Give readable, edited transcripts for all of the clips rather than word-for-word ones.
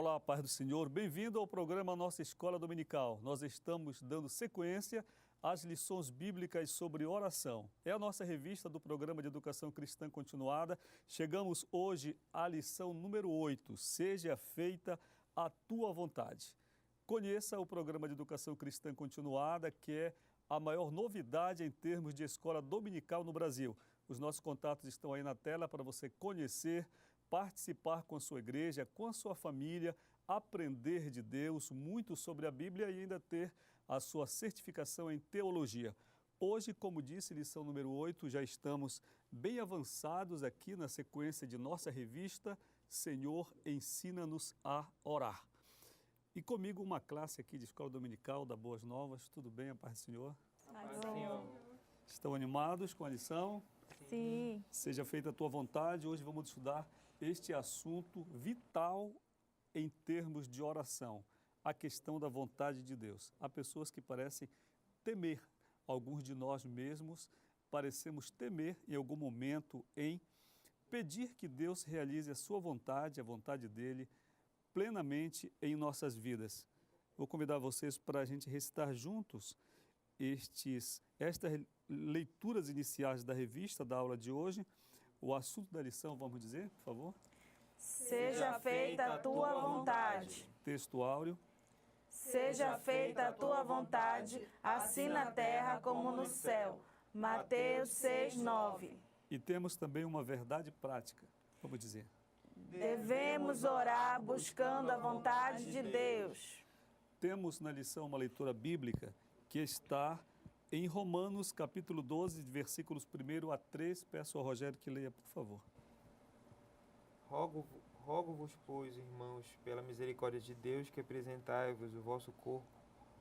Olá, paz do Senhor. Bem-vindo ao programa Nossa Escola Dominical. Nós estamos dando sequência às lições bíblicas sobre oração. É a nossa revista do Programa de Educação Cristã Continuada. Chegamos hoje à lição número 8. Seja feita a tua vontade. Conheça o Programa de Educação Cristã Continuada, que é a maior novidade em termos de escola dominical no Brasil. Os nossos contatos estão aí na tela para você conhecer, participar com a sua igreja, com a sua família, aprender de Deus muito sobre a Bíblia e ainda ter a sua certificação em teologia. Hoje, como disse, lição número 8, já estamos bem avançados aqui na sequência de nossa revista Senhor, ensina-nos a orar. E comigo uma classe aqui de Escola Dominical da Boas Novas. Tudo bem, a paz do Senhor? Paz do Senhor. Estão animados com a lição? Sim. Seja feita a tua vontade. Hoje vamos estudar este assunto vital em termos de oração, a questão da vontade de Deus. Há pessoas que parecem temer, alguns de nós mesmos parecemos temer em algum momento em pedir que Deus realize a sua vontade, a vontade dele, plenamente em nossas vidas. Vou convidar vocês para a gente recitar juntos estas leituras iniciais da revista, da aula de hoje. O assunto da lição, vamos dizer, por favor? Seja feita a tua vontade. Texto áureo. Seja feita a tua vontade, assim na terra como no céu. Mateus 6:9. E temos também uma verdade prática, vamos dizer. Devemos orar buscando a vontade de Deus. Temos na lição uma leitura bíblica que está em Romanos, capítulo 12, versículos 1 a 3. Peço ao Rogério que leia, por favor. Rogo-vos, pois, irmãos, pela misericórdia de Deus, que apresentai-vos o vosso corpo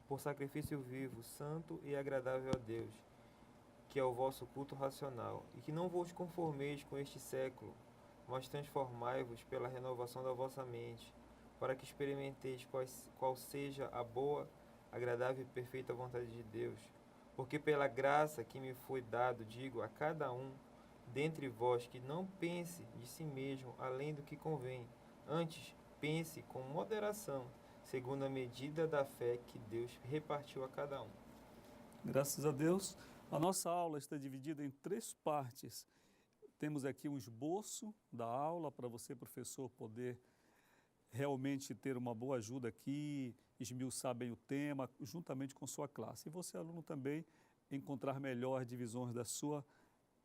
por sacrifício vivo, santo e agradável a Deus, que é o vosso culto racional, e que não vos conformeis com este século, mas transformai-vos pela renovação da vossa mente, para que experimenteis qual seja a boa, agradável e perfeita vontade de Deus. Porque pela graça que me foi dado, digo a cada um dentre vós que não pense de si mesmo além do que convém, antes pense com moderação, segundo a medida da fé que Deus repartiu a cada um. Graças a Deus, a nossa aula está dividida em 3 partes. Temos aqui um esboço da aula para você, professor, poder realmente ter uma boa ajuda aqui, esmiuçar bem o tema, juntamente com sua classe. E você, aluno, também encontrar melhor divisões da sua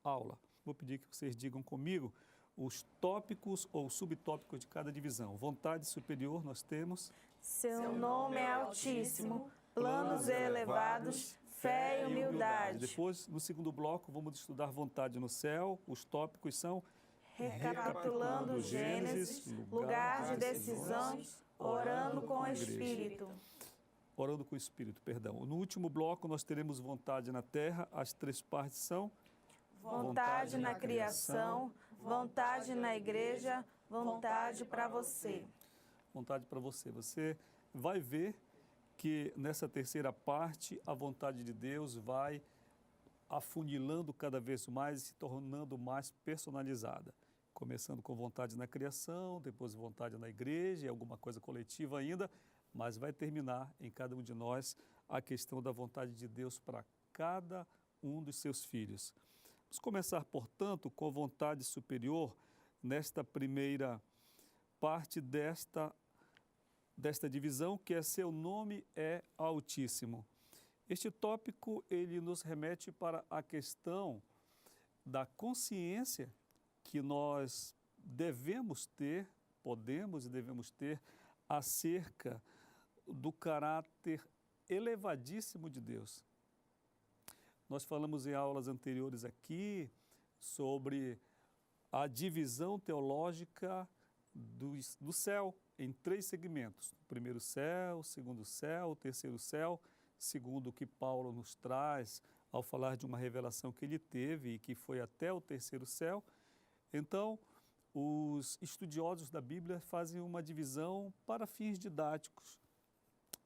aula. Vou pedir que vocês digam comigo os tópicos ou subtópicos de cada divisão. Vontade superior nós temos. Seu nome é altíssimo, planos elevados, fé e humildade. Depois, no segundo bloco, vamos estudar vontade no céu. Os tópicos são recapitulando Gênesis, lugar de decisões, orando com o Espírito. Orando com o Espírito, perdão. No último bloco, nós teremos vontade na terra. As 3 partes são vontade na criação, vontade na igreja, vontade para você. Vontade para você. Você vai ver que nessa terceira parte a vontade de Deus vai afunilando cada vez mais e se tornando mais personalizada. Começando com vontade na criação, depois vontade na igreja, alguma coisa coletiva ainda, mas vai terminar em cada um de nós a questão da vontade de Deus para cada um dos seus filhos. Vamos começar, portanto, com a vontade superior nesta primeira parte desta divisão, que é seu nome é altíssimo. Este tópico, ele nos remete para a questão da consciência que nós devemos ter, podemos e devemos ter, acerca do caráter elevadíssimo de Deus. Nós falamos em aulas anteriores aqui sobre a divisão teológica do céu em 3 segmentos. O primeiro céu, o segundo céu, o terceiro céu, segundo o que Paulo nos traz ao falar de uma revelação que ele teve e que foi até o terceiro céu. Então, os estudiosos da Bíblia fazem uma divisão para fins didáticos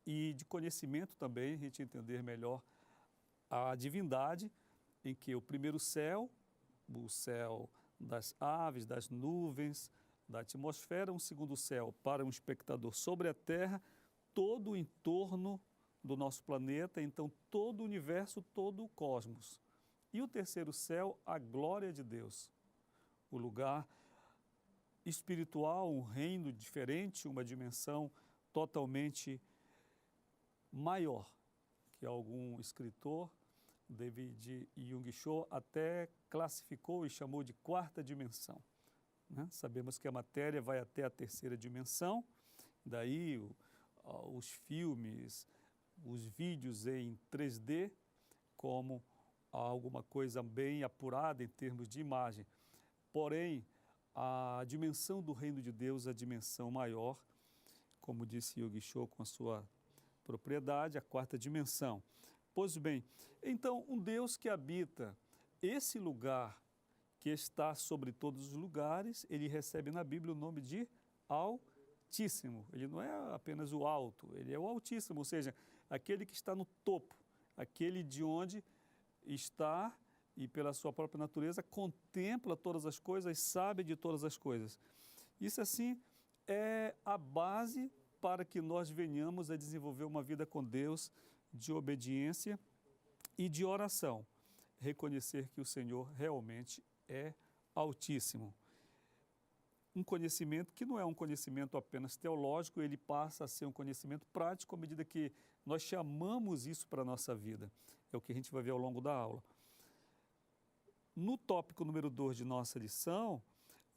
e de conhecimento também, a gente entender melhor a divindade, em que o primeiro céu, o céu das aves, das nuvens, da atmosfera, um segundo céu para um espectador sobre a Terra, todo o entorno do nosso planeta, então todo o universo, todo o cosmos. E o terceiro céu, a glória de Deus, o lugar espiritual, um reino diferente, uma dimensão totalmente maior, que algum escritor, David Jung Cho, até classificou e chamou de quarta dimensão. Né? Sabemos que a matéria vai até a terceira dimensão, daí os filmes, os vídeos em 3D, como alguma coisa bem apurada em termos de imagem. Porém, a dimensão do reino de Deus, a dimensão maior, como disse Jung Cho com a sua propriedade, a quarta dimensão. Pois bem, então um Deus que habita esse lugar que está sobre todos os lugares, ele recebe na Bíblia o nome de Altíssimo. Ele não é apenas o alto, ele é o Altíssimo, ou seja, aquele que está no topo, aquele de onde está e pela sua própria natureza contempla todas as coisas, sabe de todas as coisas. Isso assim é a base para que nós venhamos a desenvolver uma vida com Deus de obediência e de oração. Reconhecer que o Senhor realmente é Altíssimo. Um conhecimento que não é um conhecimento apenas teológico, ele passa a ser um conhecimento prático à medida que nós chamamos isso para a nossa vida. É o que a gente vai ver ao longo da aula. No tópico número 2 de nossa lição,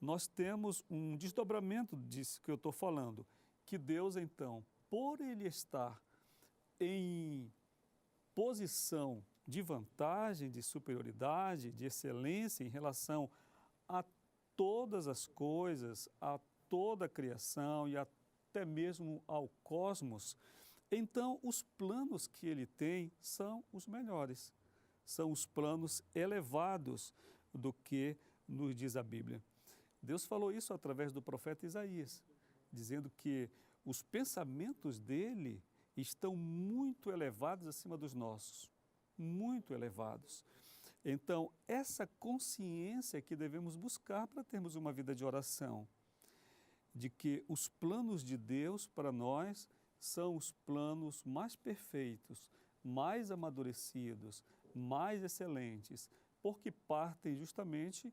nós temos um desdobramento disso que eu estou falando, que Deus, então, por Ele estar em posição de vantagem, de superioridade, de excelência em relação a todas as coisas, a toda a criação e até mesmo ao cosmos, então os planos que Ele tem são os melhores. São os planos elevados do que nos diz a Bíblia. Deus falou isso através do profeta Isaías, dizendo que os pensamentos dele estão muito elevados acima dos nossos, muito elevados. Então, essa consciência que devemos buscar para termos uma vida de oração, de que os planos de Deus para nós são os planos mais perfeitos, mais amadurecidos, mais excelentes, porque partem justamente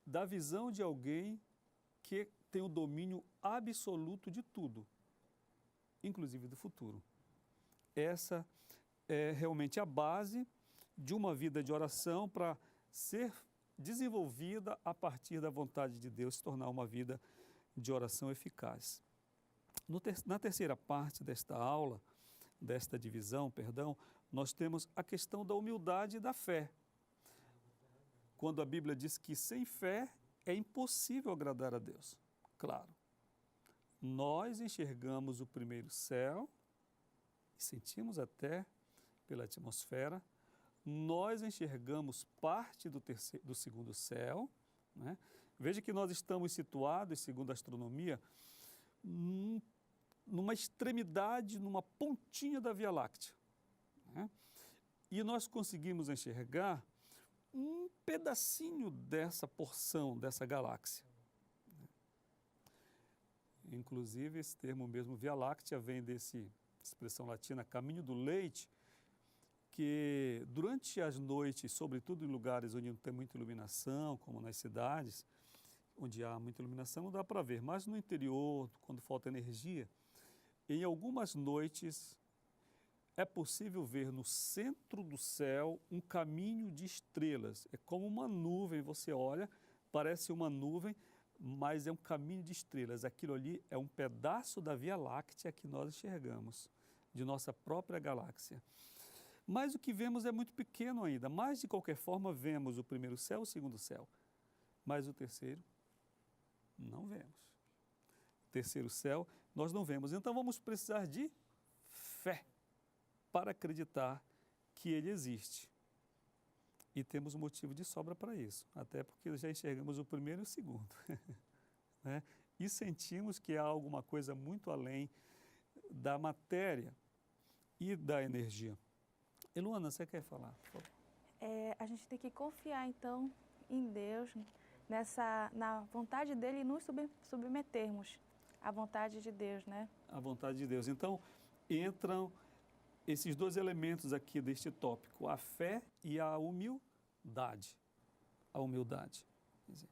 da visão de alguém que tem o domínio absoluto de tudo, inclusive do futuro. Essa é realmente a base de uma vida de oração para ser desenvolvida a partir da vontade de Deus, se tornar uma vida de oração eficaz. Na terceira parte desta aula, desta divisão, nós temos a questão da humildade e da fé. Quando a Bíblia diz que sem fé é impossível agradar a Deus. Claro, nós enxergamos o primeiro céu e sentimos até pela atmosfera, nós enxergamos parte do segundo céu, né? Veja que nós estamos situados, segundo a astronomia, numa extremidade, numa pontinha da Via Láctea. Né? E nós conseguimos enxergar um pedacinho dessa porção, dessa galáxia. Inclusive, esse termo mesmo, Via Láctea, vem dessa expressão latina, caminho do leite, que durante as noites, sobretudo em lugares onde não tem muita iluminação, como nas cidades, onde há muita iluminação, não dá para ver, mas no interior, quando falta energia, em algumas noites é possível ver no centro do céu um caminho de estrelas. É como uma nuvem, você olha, parece uma nuvem, mas é um caminho de estrelas. Aquilo ali é um pedaço da Via Láctea que nós enxergamos, de nossa própria galáxia. Mas o que vemos é muito pequeno ainda, mas de qualquer forma vemos o primeiro céu, o segundo céu, mas o terceiro não vemos. O terceiro céu nós não vemos, então vamos precisar de fé para acreditar que ele existe. E temos motivo de sobra para isso, até porque já enxergamos o primeiro e o segundo. Né? E sentimos que há alguma coisa muito além da matéria e da energia. Eluana, você quer falar? Por favor. A gente tem que confiar, então, em Deus, na vontade dele e nos submetermos à vontade de Deus, né? A vontade de Deus. Então, entram esses dois elementos aqui deste tópico, a fé e a humildade. A humildade. Quer dizer,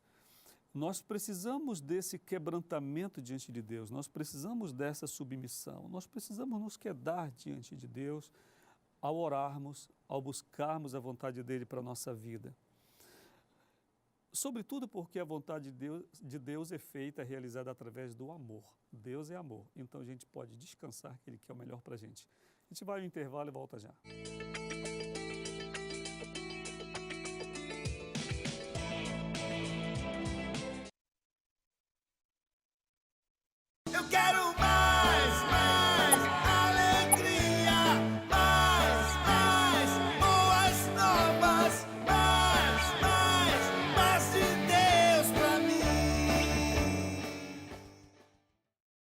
nós precisamos desse quebrantamento diante de Deus, nós precisamos dessa submissão, nós precisamos nos quedar diante de Deus ao orarmos, ao buscarmos a vontade dele para a nossa vida. Sobretudo porque a vontade de Deus é feita, é realizada através do amor. Deus é amor, então a gente pode descansar que Ele quer o melhor para a gente. A gente vai ao intervalo e volta já.